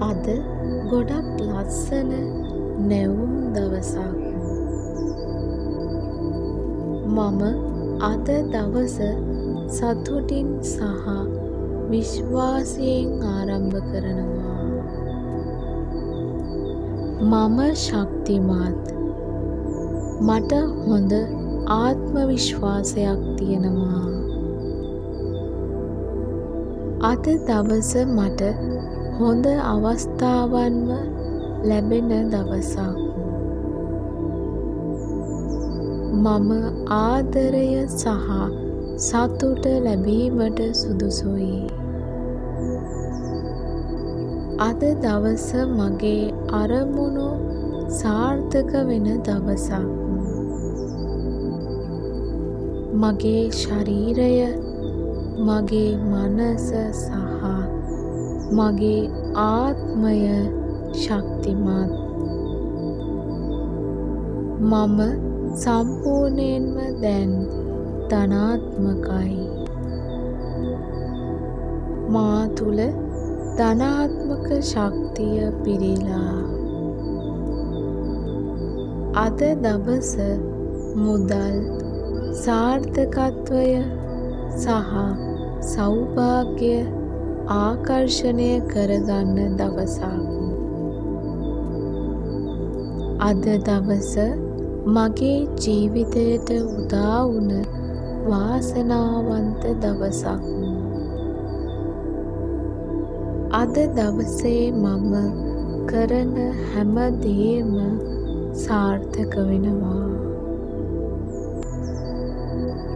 අද ගොඩක් ලස්සන නැවුම් දවසක්. මම අද දවස සතුටින් සහ විශ්වාසයෙන් ආරම්භ කරනවා. මම ශක්තිමත්. මට හොඳ ආත්ම විශ්වාසයක් තියෙනවා. අද දවස මට හොඳ අවස්ථාවන්ම ලැබෙන දවසක්. මම ආදරය සහ සතුට ලැබීමට සුදුසුයි. අද දවස මගේ අරමුණු සාර්ථක වෙන දවසක්. මගේ ශරීරය, මගේ මනස සහ මගේ ආත්මය ශක්තිමත්. මම සම්පූර්ණයෙන්ම දැන් ධනාත්මකයි. මා තුළ ධනාත්මක ශක්තිය පිරීලා. අද දවස මුදල්, සාර්ථකත්වය සහ සෞභාග්‍ය ආකර්ෂණය කරගන්න දවසක්. අද දවස මගේ ජීවිතයට උදා වුණ වාසනාවන්ත දවසක්. අද දවසේ මම කරන හැම දේම සාර්ථක වෙනවා.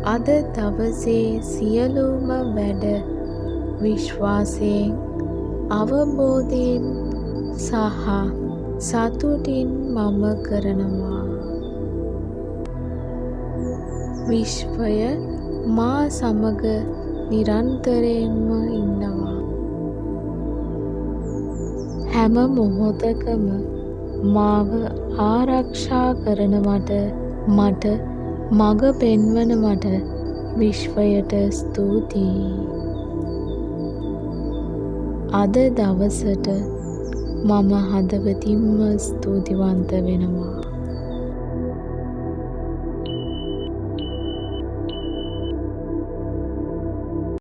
අද දවසේ සියලුම වැඩ විශ්වාසයෙන්, අවබෝධයෙන් සහ සතුටින් මම කරනවා. විශ්වය මා සමග නිරන්තරයෙන්ම ඉන්නවා. හැම මොහොතකම මාව ආරක්ෂා කරනවට, මට මඟ පෙන්වනවට විශ්වයට ස්තුතියි. අද දවසට මම හදවතින්ම ස්තුතිවන්ත වෙනවා.